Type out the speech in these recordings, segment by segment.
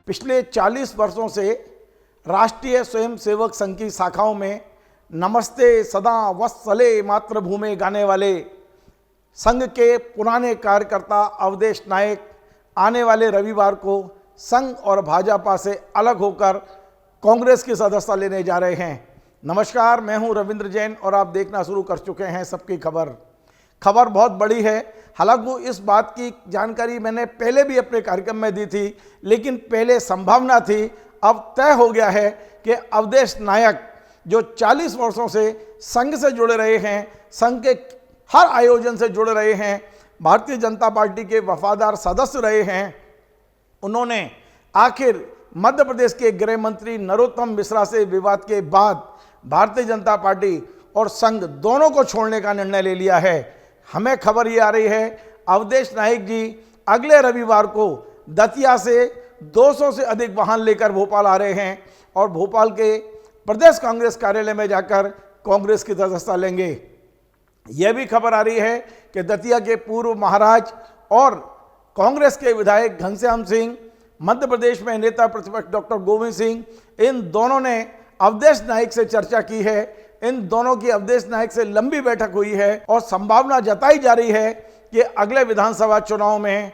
पिछले 40 वर्षों से राष्ट्रीय स्वयंसेवक संघ की शाखाओं में नमस्ते सदा वत्सले मातृभूमि गाने वाले संघ के पुराने कार्यकर्ता अवधेश नायक आने वाले रविवार को संघ और भाजपा से अलग होकर कांग्रेस की सदस्यता लेने जा रहे हैं। नमस्कार, मैं हूं रविंद्र जैन और आप देखना शुरू कर चुके हैं सबकी खबर। खबर बहुत बड़ी है। हालांकि इस बात की जानकारी मैंने पहले भी अपने कार्यक्रम में दी थी, लेकिन पहले संभावना थी, अब तय हो गया है कि अवधेश नायक जो 40 वर्षों से संघ से जुड़े रहे हैं, संघ के हर आयोजन से जुड़े रहे हैं, भारतीय जनता पार्टी के वफादार सदस्य रहे हैं, उन्होंने आखिर मध्य प्रदेश के गृह मंत्री नरोत्तम मिश्रा से विवाद के बाद भारतीय जनता पार्टी और संघ दोनों को छोड़ने का निर्णय ले लिया है। हमें खबर ये आ रही है, अवधेश नायक जी अगले रविवार को दतिया से 200 से अधिक वाहन लेकर भोपाल आ रहे हैं और भोपाल के प्रदेश कांग्रेस कार्यालय में जाकर कांग्रेस की सदस्यता लेंगे। यह भी खबर आ रही है कि दतिया के पूर्व महाराज और कांग्रेस के विधायक घनश्याम सिंह, मध्य प्रदेश में नेता प्रतिपक्ष डॉक्टर गोविंद सिंह, इन दोनों ने अवधेश नायक से चर्चा की है। इन दोनों की अवधेश नायक से लंबी बैठक हुई है और संभावना जताई जा रही है कि अगले विधानसभा चुनाव में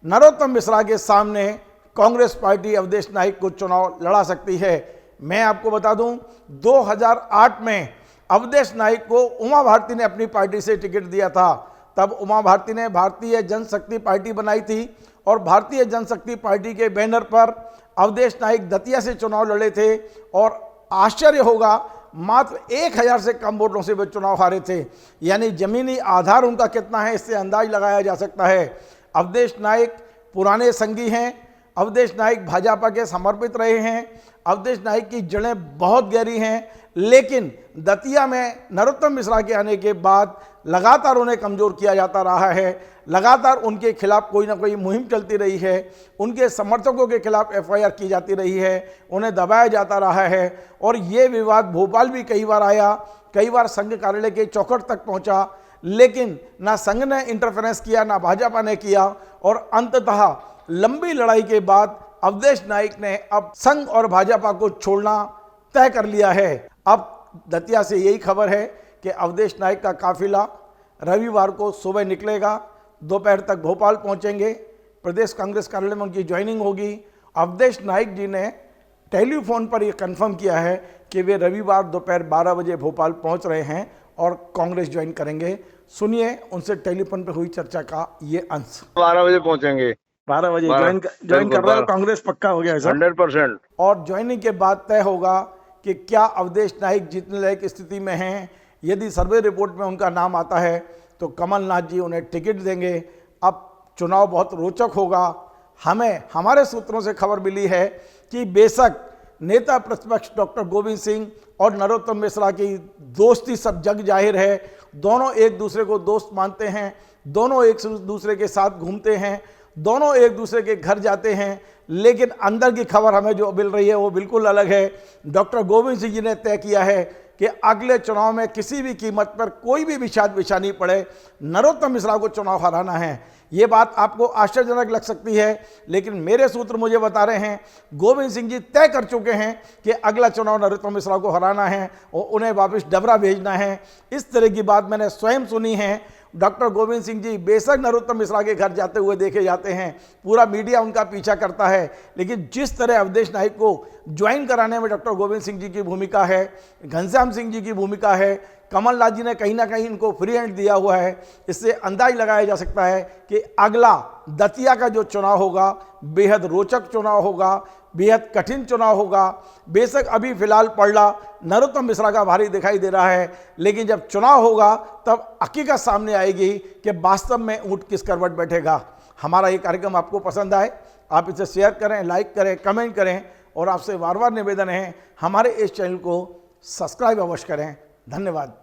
नरोत्तम मिश्रा के सामने कांग्रेस पार्टी अवधेश नायक को चुनाव लड़ा सकती है। मैं आपको बता दूं, 2008 में अवधेश नायक को उमा भारती ने अपनी पार्टी से टिकट दिया था। तब उमा भारती ने भारतीय जनशक्ति पार्टी बनाई थी और भारतीय जनशक्ति पार्टी के बैनर पर अवधेश नायक दतिया से चुनाव लड़े थे और आश्चर्य होगा, मात्र 1000 से कम वोटों से वे चुनाव हारे थे। यानी जमीनी आधार उनका कितना है, इससे अंदाज लगाया जा सकता है। अवधेश नायक पुराने संगी हैं, अवधेश नायक भाजपा के समर्पित रहे हैं, अवधेश नायक की जड़ें बहुत गहरी हैं, लेकिन दतिया में नरोत्तम मिश्रा के आने के बाद लगातार उन्हें कमज़ोर किया जाता रहा है। लगातार उनके खिलाफ कोई ना कोई मुहिम चलती रही है, उनके समर्थकों के खिलाफ FIR की जाती रही है, उन्हें दबाया जाता रहा है और ये विवाद भोपाल भी कई बार आया, कई बार संघ कार्यालय के चौखट तक पहुंचा, लेकिन ना संघ ने इंटरफेरेंस किया, ना भाजपा ने किया और अंततः लंबी लड़ाई के बाद अवधेश नायक ने अब संघ और भाजपा को छोड़ना तय कर लिया है। अब दतिया से यही खबर है कि अवधेश नायक का काफिला रविवार को सुबह निकलेगा, दोपहर तक भोपाल पहुंचेंगे, प्रदेश कांग्रेस कार्यालय में उनकी ज्वाइनिंग होगी। अवधेश नायक जी ने टेलीफोन पर यह कंफर्म किया है कि वे रविवार दोपहर 12 बजे भोपाल पहुंच रहे हैं और कांग्रेस ज्वाइन करेंगे। सुनिए उनसे टेलीफोन पर हुई चर्चा का ये अंश। 12 बजे पहुंचेंगे। 12 बजे ज्वाइन कर रहे हो, कांग्रेस पक्का हो गया है सर? 100%। और ज्वाइनिंग के बाद तय होगा कि क्या अवधेश नायक जीतने लायक स्थिति में हैं। यदि सर्वे रिपोर्ट में उनका नाम आता है तो कमलनाथ जी उन्हें टिकट देंगे। अब चुनाव बहुत रोचक होगा। हमारे सूत्रों से खबर मिली है कि बेशक नेता प्रतिपक्ष डॉक्टर गोविंद सिंह और नरोत्तम मिश्रा की दोस्ती सब जग जाहिर है, दोनों एक दूसरे को दोस्त मानते हैं, दोनों एक दूसरे के साथ घूमते हैं, दोनों एक दूसरे के घर जाते हैं, लेकिन अंदर की खबर हमें जो मिल रही है वो बिल्कुल अलग है। डॉक्टर गोविंद सिंह जी ने तय किया है कि अगले चुनाव में किसी भी कीमत पर कोई भी विषाद बिछानी पड़े, नरोत्तम मिश्रा को चुनाव हराना है। ये बात आपको आश्चर्यजनक लग सकती है, लेकिन मेरे सूत्र मुझे बता रहे हैं गोविंद सिंह जी तय कर चुके हैं कि अगला चुनाव नरोत्तम मिश्रा को हराना है और उन्हें वापस डबरा भेजना है। इस तरह की बात मैंने स्वयं सुनी है। डॉक्टर गोविंद सिंह जी बेशक नरोत्तम मिश्रा के घर जाते हुए देखे जाते हैं, पूरा मीडिया उनका पीछा करता है, लेकिन जिस तरह अवधेश नायक को ज्वाइन कराने में डॉक्टर गोविंद सिंह जी की भूमिका है, घनश्याम सिंह जी की भूमिका है, कमलनाथ जी ने कहीं ना कहीं इनको फ्री हैंड दिया हुआ है, इससे अंदाज लगाया जा सकता है कि अगला दतिया का जो चुनाव होगा बेहद रोचक चुनाव होगा, बेहद कठिन चुनाव होगा। बेशक अभी फिलहाल पलड़ा नरोत्तम मिश्रा का भारी दिखाई दे रहा है, लेकिन जब चुनाव होगा तब हकीकत सामने आएगी कि वास्तव में ऊंट किस करवट बैठेगा। हमारा ये कार्यक्रम आपको पसंद आए, आप इसे शेयर करें, लाइक करें, कमेंट करें और आपसे बार बार निवेदन है हमारे इस चैनल को सब्सक्राइब अवश्य करें। धन्यवाद।